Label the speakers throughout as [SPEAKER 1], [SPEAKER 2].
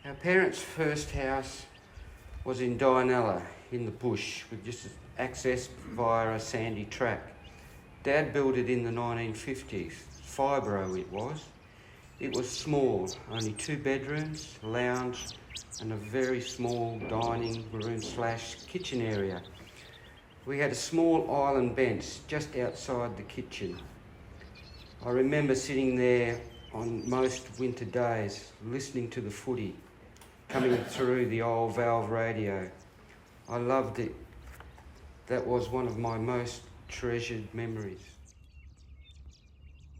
[SPEAKER 1] Our parents' first house was in Dianella, in the bush, with just access via a sandy track. Dad built it in the 1950s. Fibro it was. It was small, only 2 bedrooms, a lounge, and a very small dining room/kitchen area. We had a small island bench just outside the kitchen. I remember sitting there on most winter days, listening to the footy coming through the old valve radio. I loved it. That was one of my most treasured memories.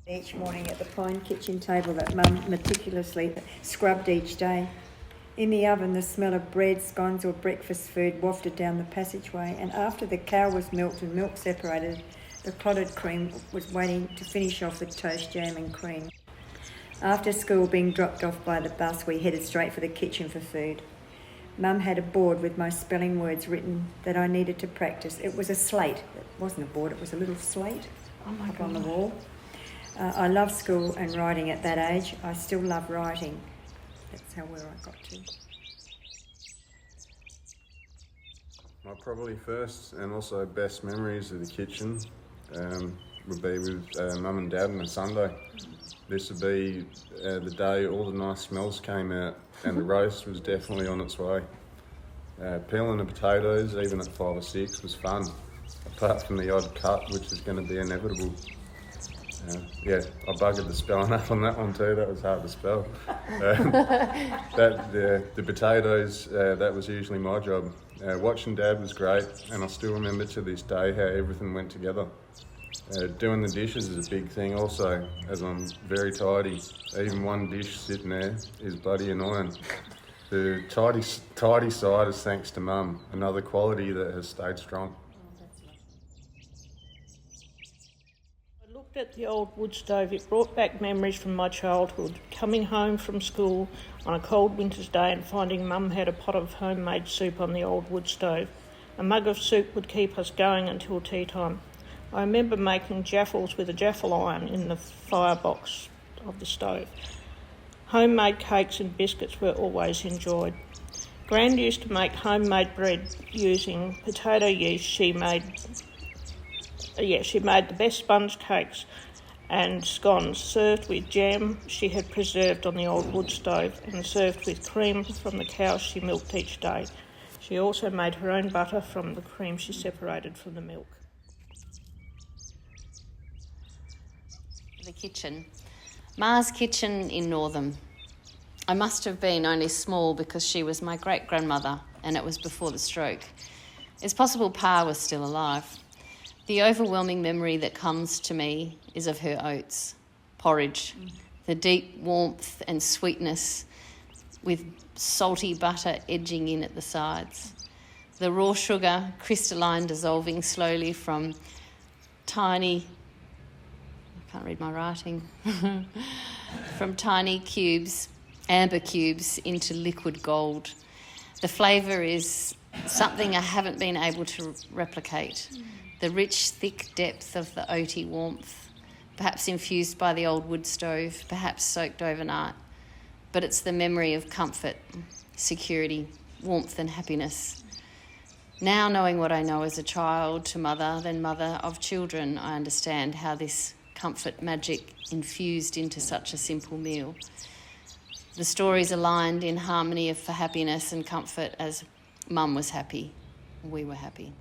[SPEAKER 2] Each morning at the pine kitchen table that Mum meticulously scrubbed each day. In the oven, the smell of bread, scones or breakfast food wafted down the passageway, and after the cow was milked and milk separated, the clotted cream was waiting to finish off with toast, jam and cream. After school, being dropped off by the bus, we headed straight for the kitchen for food. Mum had a board with my spelling words written that I needed to practice. It was a slate. It wasn't a board, it was a little slate up on the wall. I loved school and writing at that age. I still love writing. That's where I got to.
[SPEAKER 3] My probably first and also best memories of the kitchen would be with Mum and Dad on a Sunday. This would be the day all the nice smells came out and the roast was definitely on its way. Peeling the potatoes, even at 5 or 6, was fun, apart from the odd cut, which is going to be inevitable. I buggered the spelling up on that one too. That was hard to spell. The potatoes, that was usually my job. Watching Dad was great, and I still remember to this day how everything went together. Doing the dishes is a big thing also, as I'm very tidy. Even one dish sitting there is bloody annoying. The tidy side is thanks to Mum, another quality that has stayed strong.
[SPEAKER 4] I looked at the old wood stove. It brought back memories from my childhood, coming home from school on a cold winter's day and finding Mum had a pot of homemade soup on the old wood stove. A mug of soup would keep us going until tea time. I remember making jaffles with a jaffle iron in the firebox of the stove. Homemade cakes and biscuits were always enjoyed. Gran used to make homemade bread using potato yeast. She made the best sponge cakes and scones served with jam she had preserved on the old wood stove and served with cream from the cows she milked each day. She also made her own butter from the cream she separated from the milk.
[SPEAKER 5] The kitchen. Ma's kitchen in Northam. I must have been only small because she was my great-grandmother and it was before the stroke. It's possible Pa was still alive. The overwhelming memory that comes to me is of her oats, porridge, the deep warmth and sweetness with salty butter edging in at the sides. The raw sugar, crystalline, dissolving slowly from tiny cubes, amber cubes, into liquid gold. The flavour is something I haven't been able to replicate. The rich, thick depth of the oaty warmth, perhaps infused by the old wood stove, perhaps soaked overnight. But it's the memory of comfort, security, warmth and happiness. Now, knowing what I know as a child to mother, then mother of children, I understand how this comfort magic infused into such a simple meal. The stories aligned in harmony for happiness and comfort as Mum was happy, we were happy.